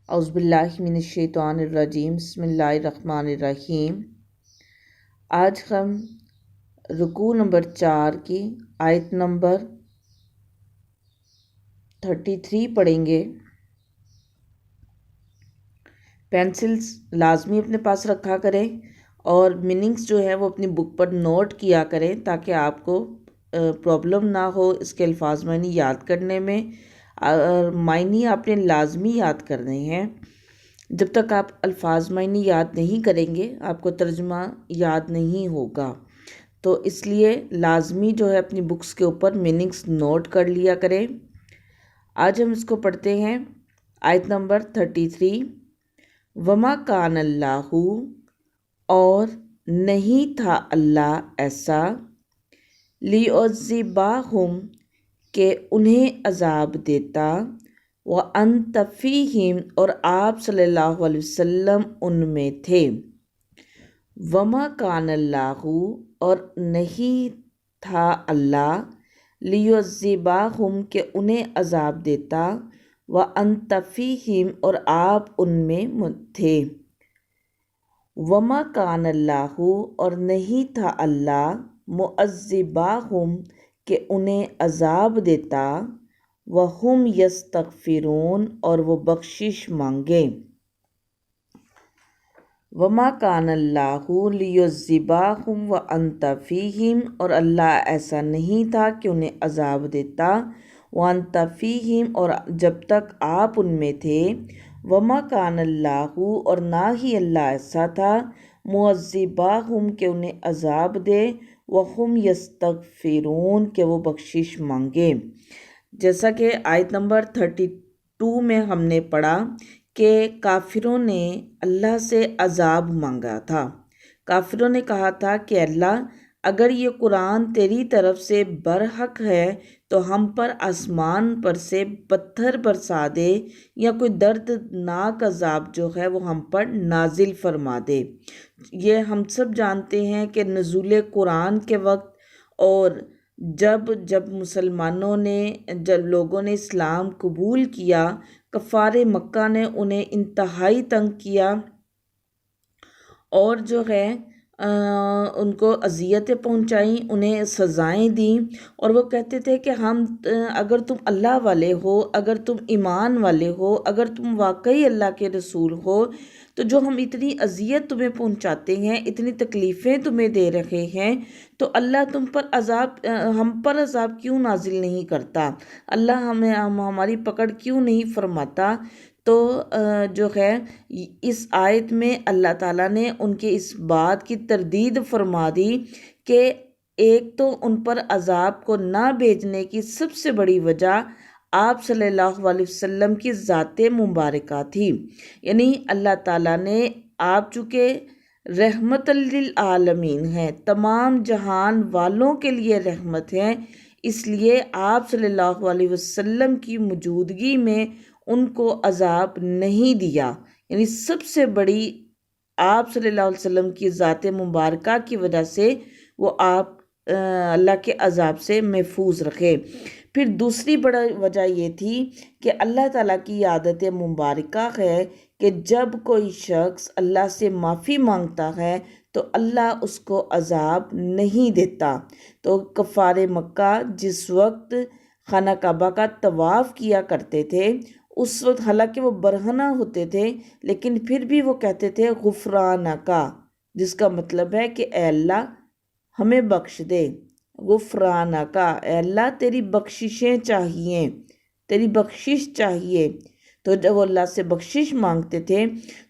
اعوذ باللہ من الشیطان الرجیم بسم اللہ الرحمن الرحیم۔ آج ہم رکوع نمبر 4 کی آیت نمبر 33 پڑھیں گے۔ پینسلز لازمی اپنے پاس رکھا کریں اور میننگز جو ہے وہ اپنی بک پر نوٹ کیا کریں تاکہ آپ کو پرابلم نہ ہو اس کے الفاظ معنی یاد کرنے میں۔ معنی آپ نے لازمی یاد کرنے ہیں۔ جب تک آپ الفاظ معنی یاد نہیں کریں گے آپ کو ترجمہ یاد نہیں ہوگا، تو اس لیے لازمی جو ہے اپنی بکس کے اوپر میننگز نوٹ کر لیا کریں۔ آج ہم اس کو پڑھتے ہیں آیت نمبر 33۔ وما کان اللہ، اور نہیں تھا اللہ ایسا، لیعذبہم، کہ انہیں عذاب دیتا، وانت فیہم، اور آپ صلی اللہ علیہ وسلم ان میں تھے۔ وما کان اللہ، اور نہیں تھا اللہ، لیعذبہم، کہ انہیں عذاب دیتا، وانت فیہم، اور آپ ان میں تھے۔ وما کان اللہ، اور نہیں تھا اللہ، معذبہم، کہ انہیں عذاب دیتا، وہم یستغفرون، اور وہ بخشش مانگیں۔ وما کان اللہ لیعذبہم وانت فیہم، اور اللہ ایسا نہیں تھا کہ انہیں عذاب دیتا، وانت فیہم، اور جب تک آپ ان میں تھے۔ وما کان اللہ، اور نہ ہی اللہ ایسا تھا، معذبہم، کہ انہیں عذاب دے، وہم یستغفرون، کہ وہ بخشش مانگے۔ جیسا کہ آیت نمبر 32 میں ہم نے پڑھا کہ کافروں نے اللہ سے عذاب مانگا تھا۔ کافروں نے کہا تھا کہ اللہ، اگر یہ قرآن تیری طرف سے برحق ہے تو ہم پر آسمان پر سے پتھر برسا دے، یا کوئی دردناک عذاب جو ہے وہ ہم پر نازل فرما دے۔ یہ ہم سب جانتے ہیں کہ نزول قرآن کے وقت اور جب مسلمانوں نے، جب لوگوں نے اسلام قبول کیا، کفار مکہ نے انہیں انتہائی تنگ کیا اور جو ہے ان کو اذیتیں پہنچائیں، انہیں سزائیں دیں، اور وہ کہتے تھے کہ ہم، اگر تم اللہ والے ہو، اگر تم ایمان والے ہو، اگر تم واقعی اللہ کے رسول ہو، تو جو ہم اتنی اذیت تمہیں پہنچاتے ہیں، اتنی تکلیفیں تمہیں دے رہے ہیں، تو اللہ تم پر عذاب، ہم پر عذاب کیوں نازل نہیں کرتا؟ اللہ ہماری پکڑ کیوں نہیں فرماتا؟ تو جو ہے اس آیت میں اللہ تعالیٰ نے ان کے اس بات کی تردید فرما دی کہ ایک تو ان پر عذاب کو نہ بھیجنے کی سب سے بڑی وجہ آپ صلی اللہ علیہ وسلم کی ذات مبارکہ تھی۔ یعنی اللہ تعالیٰ نے، آپ چونکہ رحمت للعالمین ہیں، تمام جہان والوں کے لیے رحمت ہیں، اس لیے آپ صلی اللہ علیہ وسلم کی موجودگی میں ان کو عذاب نہیں دیا۔ یعنی سب سے بڑی آپ صلی اللہ علیہ وسلم کی ذات مبارکہ کی وجہ سے وہ آپ اللہ کے عذاب سے محفوظ رکھے۔ پھر دوسری بڑا وجہ یہ تھی کہ اللہ تعالیٰ کی عادت مبارکہ ہے کہ جب کوئی شخص اللہ سے معافی مانگتا ہے تو اللہ اس کو عذاب نہیں دیتا۔ تو کفار مکہ جس وقت خانہ کعبہ کا طواف کیا کرتے تھے، اس وقت حالانکہ وہ برہنہ ہوتے تھے لیکن پھر بھی وہ کہتے تھے غفرانک، جس کا مطلب ہے کہ اے اللہ ہمیں بخش دے۔ غفرانک، اے اللہ تیری بخششیں چاہیے، تیری بخشش چاہیے۔ تو جب وہ اللہ سے بخشش مانگتے تھے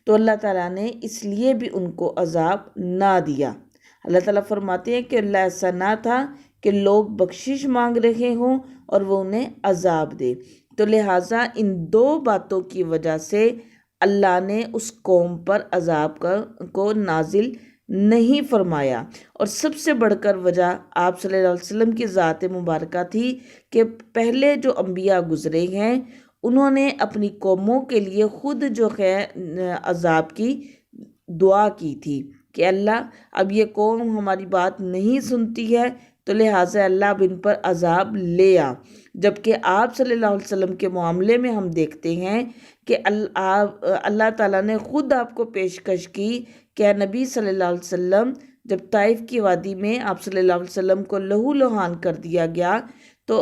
تو اللہ تعالیٰ نے اس لیے بھی ان کو عذاب نہ دیا۔ اللہ تعالیٰ فرماتے ہیں کہ اللہ ایسا نہ تھا کہ لوگ بخشش مانگ رہے ہوں اور وہ انہیں عذاب دے۔ تو لہٰذا ان دو باتوں کی وجہ سے اللہ نے اس قوم پر عذاب کو نازل نہیں فرمایا۔ اور سب سے بڑھ کر وجہ آپ صلی اللہ علیہ وسلم کی ذات مبارکہ تھی کہ پہلے جو انبیاء گزرے ہیں انہوں نے اپنی قوموں کے لیے خود جو ہے عذاب کی دعا کی تھی کہ اللہ اب یہ قوم ہماری بات نہیں سنتی ہے تو لہٰذا اللہ اب ان پر عذاب لے آ۔ جبکہ آپ صلی اللہ علیہ وسلم کے معاملے میں ہم دیکھتے ہیں کہ اللہ تعالیٰ نے خود آپ کو پیشکش کی کہ نبی صلی اللہ علیہ وسلم جب طائف کی وادی میں آپ صلی اللہ علیہ وسلم کو لہو لہان کر دیا گیا تو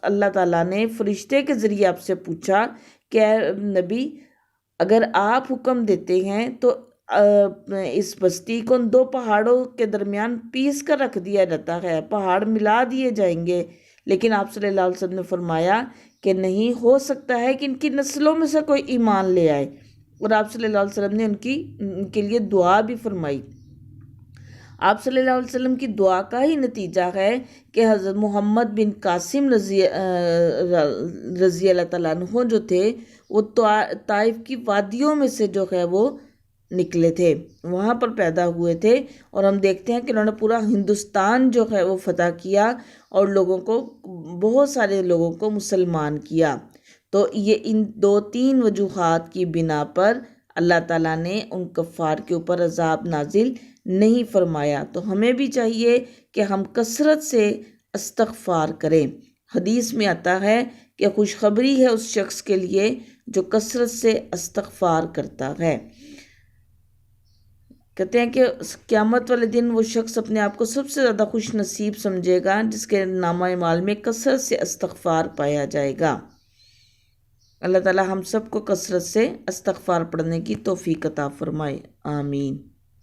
اللہ تعالیٰ نے فرشتے کے ذریعے آپ سے پوچھا کہ نبی اگر آپ حکم دیتے ہیں تو اس بستی کو ان دو پہاڑوں کے درمیان پیس کر رکھ دیا جاتا ہے، پہاڑ ملا دیے جائیں گے، لیکن آپ صلی اللہ علیہ وسلم نے فرمایا کہ نہیں، ہو سکتا ہے کہ ان کی نسلوں میں سے کوئی ایمان لے آئے، اور آپ صلی اللہ علیہ وسلم نے ان کے لیے دعا بھی فرمائی۔ آپ صلی اللہ علیہ وسلم کی دعا کا ہی نتیجہ ہے کہ حضرت محمد بن قاسم رضی اللہ تعالیٰ عنہ جو تھے وہ طائف کی وادیوں میں سے جو ہے وہ نکلے تھے، وہاں پر پیدا ہوئے تھے، اور ہم دیکھتے ہیں کہ انہوں نے پورا ہندوستان جو ہے وہ فتح کیا اور بہت سارے لوگوں کو مسلمان کیا۔ تو یہ ان 2-3 وجوہات کی بنا پر اللہ تعالیٰ نے ان کفار کے اوپر عذاب نازل نہیں فرمایا۔ تو ہمیں بھی چاہیے کہ ہم کثرت سے استغفار کریں۔ حدیث میں آتا ہے کہ خوشخبری ہے اس شخص کے لیے جو کثرت سے استغفار کرتا ہے۔ کہتے ہیں کہ قیامت والے دن وہ شخص اپنے آپ کو سب سے زیادہ خوش نصیب سمجھے گا جس کے نامہ اعمال میں کثرت سے استغفار پایا جائے گا۔ اللہ تعالی ہم سب کو کثرت سے استغفار پڑھنے کی توفیق عطا فرمائے، آمین۔